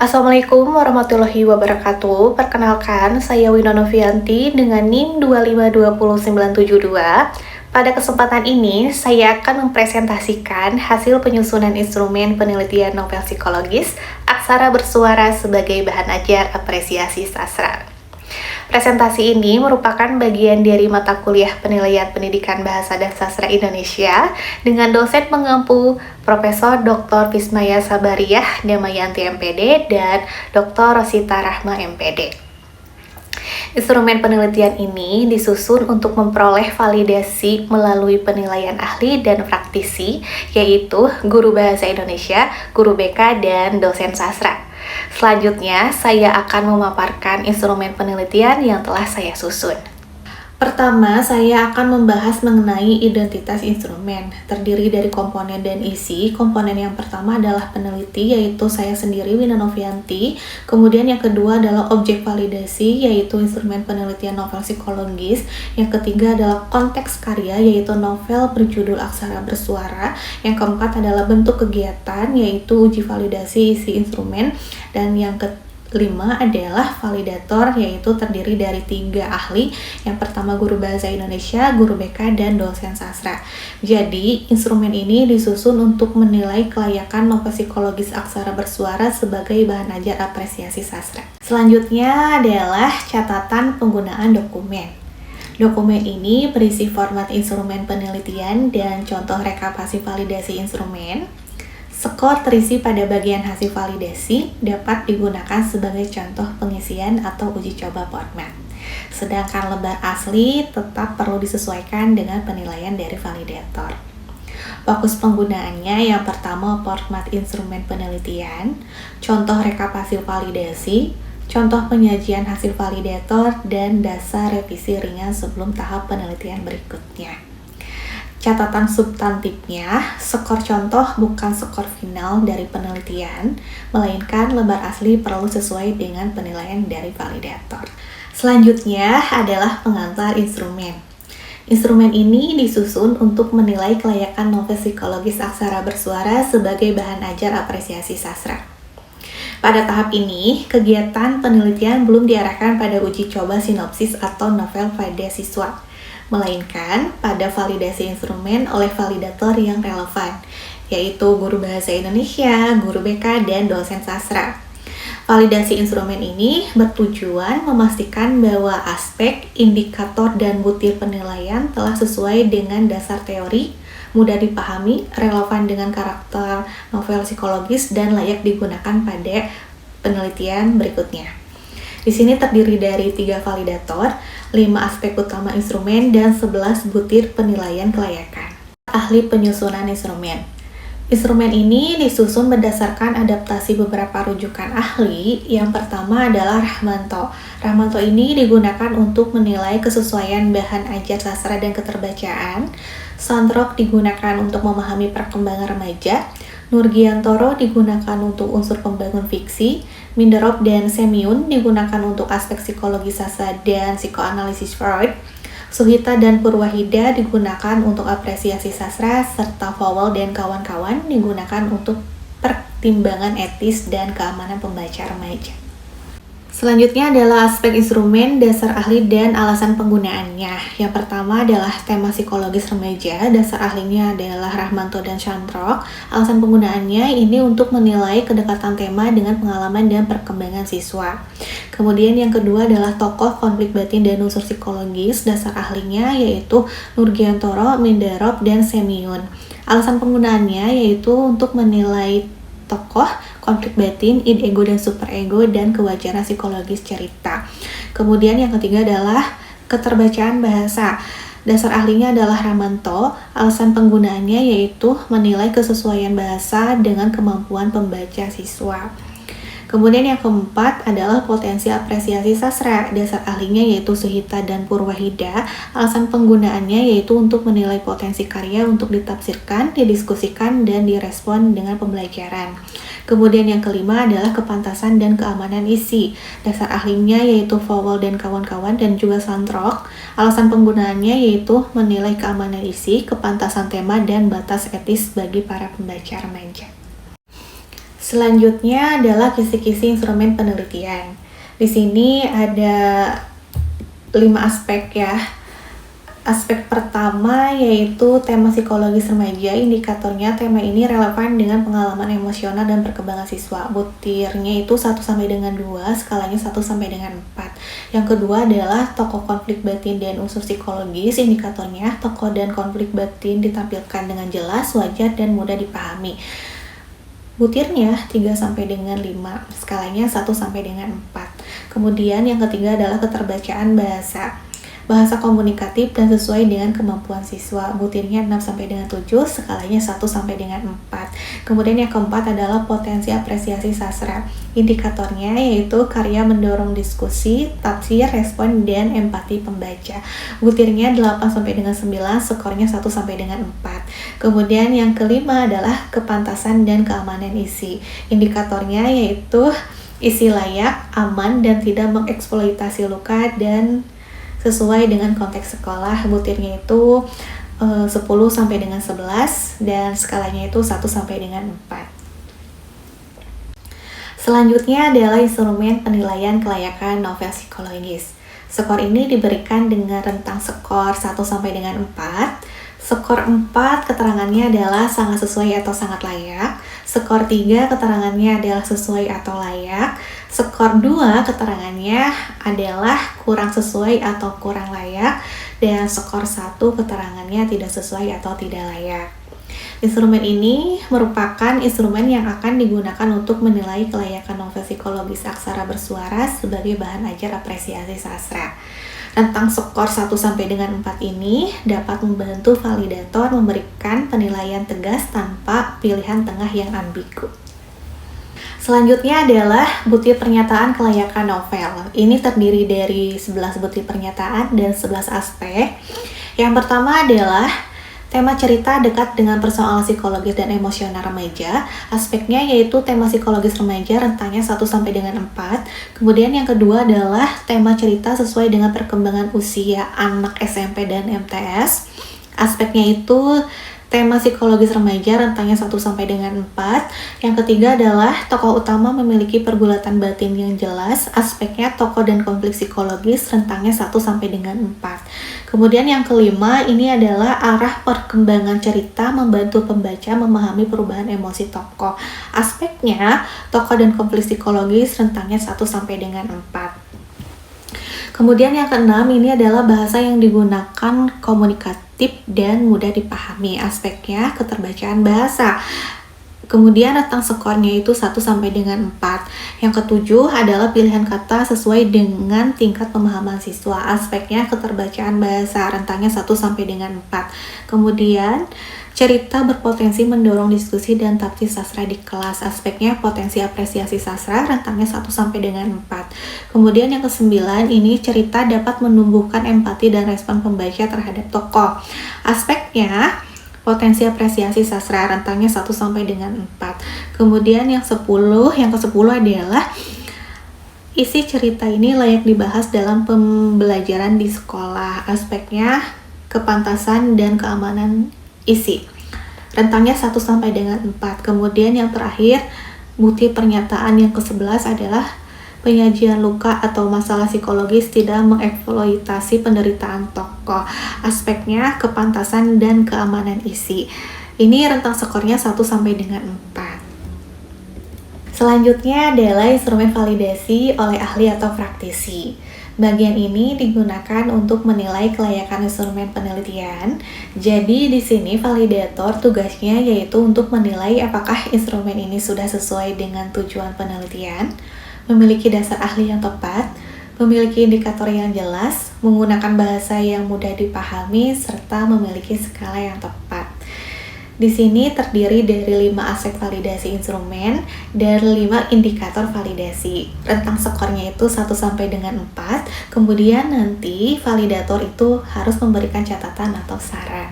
Assalamualaikum warahmatullahi wabarakatuh. Perkenalkan, saya Wino Novianti dengan NIM 2520972. Pada kesempatan ini, saya akan mempresentasikan hasil penyusunan instrumen penelitian novel psikologis aksara bersuara sebagai bahan ajar apresiasi sastra. Presentasi ini merupakan bagian dari mata kuliah penilaian pendidikan bahasa dan sastra Indonesia dengan dosen pengampu Profesor Dr. Vismaya Sabariah Damayanti MPD dan Dr. Rosita Rahma MPD. Instrumen penelitian ini disusun untuk memperoleh validasi melalui penilaian ahli dan praktisi, yaitu guru bahasa Indonesia, guru BK, dan dosen sastra. Selanjutnya, saya akan memaparkan instrumen penelitian yang telah saya susun. Pertama, saya akan membahas mengenai identitas instrumen, terdiri dari komponen dan isi. Komponen yang pertama adalah peneliti, yaitu saya sendiri, Wina Novianti. Kemudian yang kedua adalah objek validasi, yaitu instrumen penelitian novel psikologis. Yang ketiga adalah konteks karya, yaitu novel berjudul Aksara Bersuara. Yang keempat adalah bentuk kegiatan, yaitu uji validasi isi instrumen. Dan yang kelima adalah validator, yaitu terdiri dari 3 ahli. Yang pertama guru bahasa Indonesia, guru BK, dan dosen sastra. Jadi, instrumen ini disusun untuk menilai kelayakan novel psikologis aksara bersuara sebagai bahan ajar apresiasi sastra. Selanjutnya adalah catatan penggunaan dokumen. Dokumen ini berisi format instrumen penelitian dan contoh rekapitulasi validasi instrumen. Skor terisi pada bagian hasil validasi dapat digunakan sebagai contoh pengisian atau uji coba format. Sedangkan lembar asli tetap perlu disesuaikan dengan penilaian dari validator. Fokus penggunaannya yang pertama format instrumen penelitian, contoh rekapitulasi validasi, contoh penyajian hasil validator, dan dasar revisi ringan sebelum tahap penelitian berikutnya. Catatan substantifnya, skor contoh bukan skor final dari penelitian, melainkan lembar asli perlu sesuai dengan penilaian dari validator. Selanjutnya adalah pengantar instrumen. Instrumen ini disusun untuk menilai kelayakan novel psikologis aksara bersuara sebagai bahan ajar apresiasi sastra. Pada tahap ini, kegiatan penelitian belum diarahkan pada uji coba sinopsis atau novel pada siswa, melainkan pada validasi instrumen oleh validator yang relevan, yaitu guru bahasa Indonesia, guru BK, dan dosen sastra. Validasi instrumen ini bertujuan memastikan bahwa aspek, indikator, dan butir penilaian telah sesuai dengan dasar teori, mudah dipahami, relevan dengan karakter novel psikologis, dan layak digunakan pada penelitian berikutnya. Di sini terdiri dari 3 validator, 5 aspek utama instrumen, dan 11 butir penilaian kelayakan. Ahli penyusunan instrumen. Instrumen ini disusun berdasarkan adaptasi beberapa rujukan ahli. Yang pertama adalah Rahmanto. Rahmanto ini digunakan untuk menilai kesesuaian bahan ajar sastra dan keterbacaan. Sandrock digunakan untuk memahami perkembangan remaja. Nurgiantoro digunakan untuk unsur pembangun fiksi. Minderop dan Semyun digunakan untuk aspek psikologi sastra dan psikoanalisis Freud. Suhita dan Purwahida digunakan untuk apresiasi sastra, serta Vowel dan kawan-kawan digunakan untuk pertimbangan etis dan keamanan pembaca remaja. Selanjutnya adalah aspek instrumen, dasar ahli, dan alasan penggunaannya. Yang pertama adalah tema psikologis remaja, dasar ahlinya adalah Rahmanto dan Sandrock. Alasan penggunaannya ini untuk menilai kedekatan tema dengan pengalaman dan perkembangan siswa. Kemudian yang kedua adalah tokoh, konflik batin, dan unsur psikologis, dasar ahlinya yaitu Nurgiantoro, Minderop, dan Semyun. Alasan penggunaannya yaitu untuk menilai tokoh, konflik batin, id ego dan superego, dan kewajaran psikologis cerita. Kemudian yang ketiga adalah keterbacaan bahasa. Dasar ahlinya adalah Rahmanto. Alasan penggunaannya yaitu menilai kesesuaian bahasa dengan kemampuan pembaca siswa. Kemudian yang keempat adalah potensi apresiasi sastra. Dasar ahlinya yaitu Suhita dan Purwahida. Alasan penggunaannya yaitu untuk menilai potensi karya untuk ditafsirkan, didiskusikan, dan direspon dengan pembelajaran. Kemudian yang kelima adalah kepantasan dan keamanan isi. Dasar ahlinya yaitu Vowel dan kawan-kawan dan juga Sandrock. Alasan penggunaannya yaitu menilai keamanan isi, kepantasan tema, dan batas etis bagi para pembaca remaja. Selanjutnya adalah kisi-kisi instrumen penelitian. Di sini ada 5 aspek ya. Aspek pertama yaitu tema psikologis remaja. Indikatornya tema ini relevan dengan pengalaman emosional dan perkembangan siswa. Butirnya itu 1 sampai dengan 2, skalanya 1 sampai dengan 4. Yang kedua adalah tokoh konflik batin dan unsur psikologis. Indikatornya tokoh dan konflik batin ditampilkan dengan jelas, wajar, dan mudah dipahami. Butirnya 3 sampai dengan 5, skalanya 1 sampai dengan 4. Kemudian yang ketiga adalah keterbacaan bahasa. Bahasa komunikatif dan sesuai dengan kemampuan siswa. Butirnya 6 sampai dengan 7, skalanya 1 sampai dengan 4. Kemudian yang keempat adalah potensi apresiasi sastra. Indikatornya yaitu karya mendorong diskusi, tafsir, respon, dan empati pembaca. Butirnya 8 sampai dengan 9, skornya 1 sampai dengan 4. Kemudian yang kelima adalah kepantasan dan keamanan isi. Indikatornya yaitu isi layak, aman, dan tidak mengeksploitasi luka dan sesuai dengan konteks sekolah. Butirnya itu 10 sampai dengan 11 dan skalanya itu 1 sampai dengan 4. Selanjutnya adalah instrumen penilaian kelayakan novel psikologis. Skor ini diberikan dengan rentang skor 1 sampai dengan 4. Skor 4 keterangannya adalah sangat sesuai atau sangat layak. Skor 3 keterangannya adalah sesuai atau layak. Skor 2 keterangannya adalah kurang sesuai atau kurang layak. Dan skor 1 keterangannya tidak sesuai atau tidak layak. Instrumen ini merupakan instrumen yang akan digunakan untuk menilai kelayakan novel psikologis aksara bersuara sebagai bahan ajar apresiasi sastra. Rentang skor 1 sampai dengan 4 ini dapat membantu validator memberikan penilaian tegas tanpa pilihan tengah yang ambigu. Selanjutnya adalah butir pernyataan kelayakan novel. Ini terdiri dari 11 butir pernyataan dan 11 aspek. Yang pertama adalah tema cerita dekat dengan persoalan psikologis dan emosional remaja. Aspeknya yaitu tema psikologis remaja rentangnya 1 sampai dengan 4. Kemudian yang kedua adalah tema cerita sesuai dengan perkembangan usia anak SMP dan MTS. Aspeknya itu tema psikologis remaja rentangnya 1 sampai dengan 4. Yang ketiga adalah tokoh utama memiliki pergulatan batin yang jelas. Aspeknya tokoh dan konflik psikologis rentangnya 1 sampai dengan 4. Kemudian yang kelima ini adalah arah perkembangan cerita membantu pembaca memahami perubahan emosi tokoh. Aspeknya tokoh dan konflik psikologis rentangnya 1 sampai dengan 4. Kemudian yang keenam ini adalah bahasa yang digunakan komunikatif dan mudah dipahami. Aspeknya keterbacaan bahasa. Kemudian rentang skornya itu 1 sampai dengan 4. Yang ketujuh adalah pilihan kata sesuai dengan tingkat pemahaman siswa. Aspeknya keterbacaan bahasa, rentangnya 1 sampai dengan 4. Kemudian cerita berpotensi mendorong diskusi dan tafsir sastra di kelas. Aspeknya potensi apresiasi sastra, rentangnya 1 sampai dengan 4. Kemudian yang kesembilan ini cerita dapat menumbuhkan empati dan respon pembaca terhadap tokoh. Aspeknya potensi apresiasi sastra, rentangnya 1 sampai dengan 4. Kemudian yang ke-10 adalah isi cerita ini layak dibahas dalam pembelajaran di sekolah. Aspeknya kepantasan dan keamanan isi. Rentangnya 1 sampai dengan 4. Kemudian yang terakhir, butir pernyataan yang ke-11 adalah penyajian luka atau masalah psikologis tidak mengeksploitasi penderitaan tokoh. Aspeknya kepantasan dan keamanan isi. Ini rentang skornya 1 sampai dengan 4. Selanjutnya adalah instrumen validasi oleh ahli atau praktisi. Bagian ini digunakan untuk menilai kelayakan instrumen penelitian. Jadi di sini validator tugasnya yaitu untuk menilai apakah instrumen ini sudah sesuai dengan tujuan penelitian, memiliki dasar ahli yang tepat, memiliki indikator yang jelas, menggunakan bahasa yang mudah dipahami, serta memiliki skala yang tepat. Di sini terdiri dari 5 aspek validasi instrumen dan 5 indikator validasi. Rentang skornya itu 1 sampai dengan 4. Kemudian nanti validator itu harus memberikan catatan atau saran.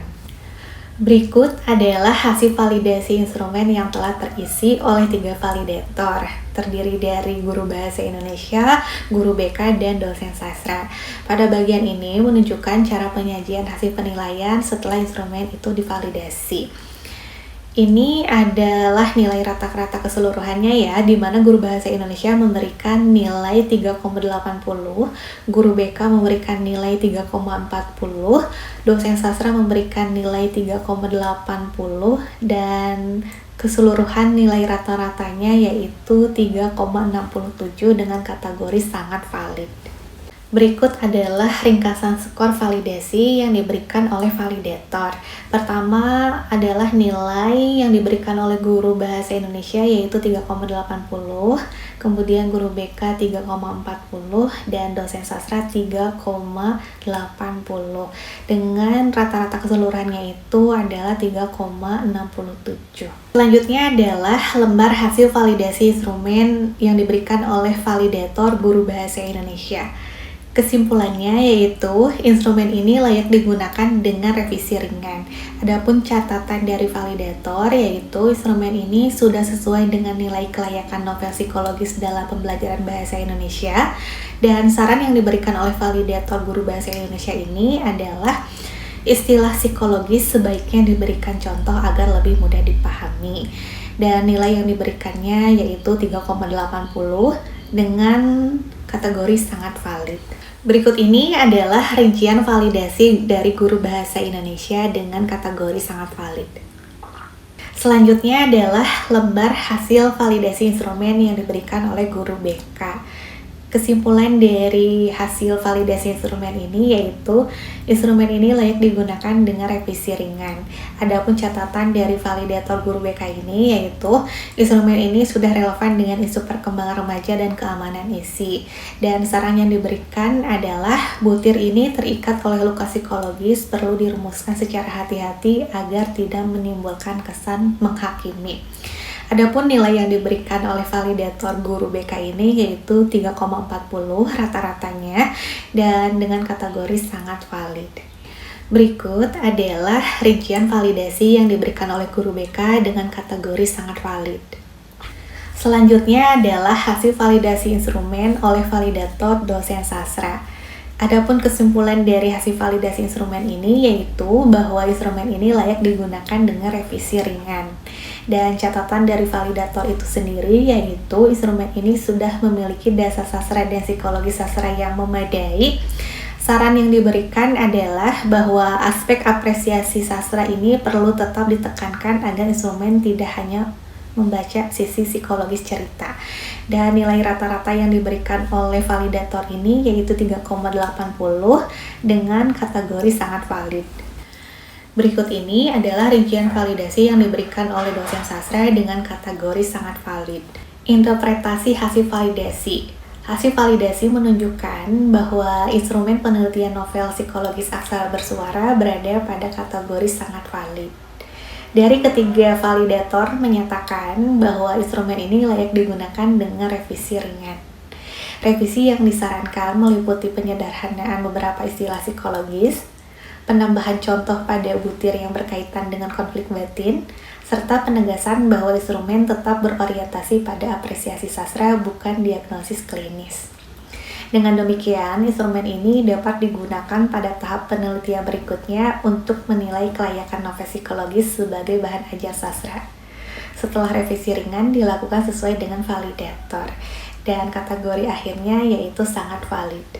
Berikut adalah hasil validasi instrumen yang telah terisi oleh 3 validator. Terdiri dari guru bahasa Indonesia, guru BK, dan dosen sastra. Pada bagian ini menunjukkan cara penyajian hasil penilaian setelah instrumen itu divalidasi. Ini adalah nilai rata-rata keseluruhannya ya, di mana guru bahasa Indonesia memberikan nilai 3,80, guru BK memberikan nilai 3,40, dosen sastra memberikan nilai 3,80, dan keseluruhan nilai rata-ratanya yaitu 3,67 dengan kategori sangat valid. Berikut adalah ringkasan skor validasi yang diberikan oleh validator. Pertama adalah nilai yang diberikan oleh guru bahasa Indonesia yaitu 3,80, kemudian guru BK 3,40, dan dosen sastra 3,80. Dengan rata-rata keseluruhannya itu adalah 3,67. Selanjutnya adalah lembar hasil validasi instrumen yang diberikan oleh validator guru bahasa Indonesia. Kesimpulannya yaitu instrumen ini layak digunakan dengan revisi ringan. Adapun catatan dari validator yaitu instrumen ini sudah sesuai dengan nilai kelayakan novel psikologis dalam pembelajaran bahasa Indonesia, dan saran yang diberikan oleh validator guru bahasa Indonesia ini adalah istilah psikologis sebaiknya diberikan contoh agar lebih mudah dipahami. Dan nilai yang diberikannya yaitu 3,80 dengan kategori sangat valid. Berikut ini adalah rincian validasi dari guru bahasa Indonesia dengan kategori sangat valid. Selanjutnya adalah lembar hasil validasi instrumen yang diberikan oleh guru BK. Kesimpulan dari hasil validasi instrumen ini yaitu instrumen ini layak digunakan dengan revisi ringan. Adapun catatan dari validator guru BK ini yaitu instrumen ini sudah relevan dengan isu perkembangan remaja dan keamanan isi. Dan saran yang diberikan adalah butir ini terikat oleh luka psikologis, perlu dirumuskan secara hati-hati agar tidak menimbulkan kesan menghakimi. Adapun nilai yang diberikan oleh validator guru BK ini yaitu 3,40 rata-ratanya dan dengan kategori sangat valid. Berikut adalah rincian validasi yang diberikan oleh guru BK dengan kategori sangat valid. Selanjutnya adalah hasil validasi instrumen oleh validator dosen sastra. Adapun kesimpulan dari hasil validasi instrumen ini yaitu bahwa instrumen ini layak digunakan dengan revisi ringan. Dan catatan dari validator itu sendiri yaitu instrumen ini sudah memiliki dasar sastra dan psikologi sastra yang memadai. Saran yang diberikan adalah bahwa aspek apresiasi sastra ini perlu tetap ditekankan agar instrumen tidak hanya membaca sisi psikologis cerita. Dan nilai rata-rata yang diberikan oleh validator ini yaitu 3,80 dengan kategori sangat valid. Berikut ini adalah rincian validasi yang diberikan oleh dosen sastra dengan kategori sangat valid. Interpretasi hasil validasi. Hasil validasi menunjukkan bahwa instrumen penelitian novel psikologis aksara bersuara berada pada kategori sangat valid. Dari ketiga validator menyatakan bahwa instrumen ini layak digunakan dengan revisi ringan. Revisi yang disarankan meliputi penyederhanaan beberapa istilah psikologis, penambahan contoh pada butir yang berkaitan dengan konflik batin, serta penegasan bahwa instrumen tetap berorientasi pada apresiasi sastra bukan diagnosis klinis. Dengan demikian, instrumen ini dapat digunakan pada tahap penelitian berikutnya untuk menilai kelayakan novel psikologis sebagai bahan ajar sastra. Setelah revisi ringan dilakukan sesuai dengan validator, dan kategori akhirnya yaitu sangat valid.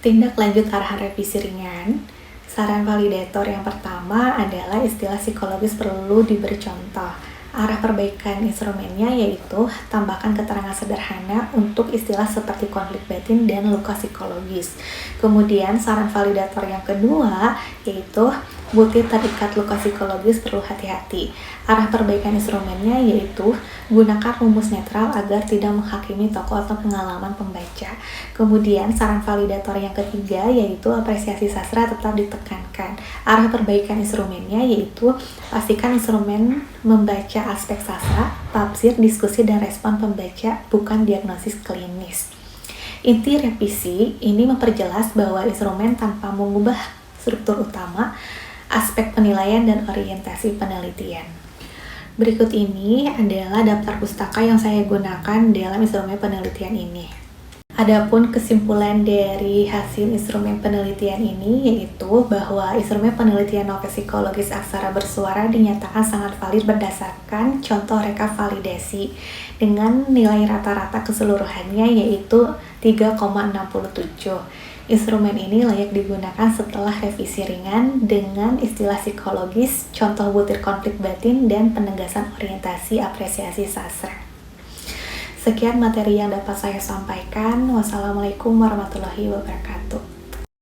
Tindak lanjut arahan revisi ringan. Saran validator yang pertama adalah istilah psikologis perlu diberi contoh. Arah perbaikan instrumennya yaitu tambahkan keterangan sederhana untuk istilah seperti konflik batin dan luka psikologis. Kemudian saran validator yang kedua yaitu butir terikat luka psikologis perlu hati-hati. Arah perbaikan instrumennya yaitu gunakan rumus netral agar tidak menghakimi tokoh atau pengalaman pembaca. Kemudian saran validator yang ketiga yaitu apresiasi sastra tetap ditekankan. Arah perbaikan instrumennya yaitu pastikan instrumen membaca aspek sastra, tafsir, diskusi, dan respon pembaca, bukan diagnosis klinis. Inti revisi ini memperjelas bahwa instrumen tanpa mengubah struktur utama, aspek penilaian, dan orientasi penelitian. Berikut ini adalah daftar pustaka yang saya gunakan dalam instrumen penelitian ini. Adapun kesimpulan dari hasil instrumen penelitian ini yaitu bahwa instrumen penelitian novel psikologis aksara bersuara dinyatakan sangat valid berdasarkan contoh reka validasi dengan nilai rata-rata keseluruhannya yaitu 3,67. Instrumen ini layak digunakan setelah revisi ringan dengan istilah psikologis, contoh butir konflik batin, dan penegasan orientasi apresiasi sastra. Sekian materi yang dapat saya sampaikan. Wassalamualaikum warahmatullahi wabarakatuh.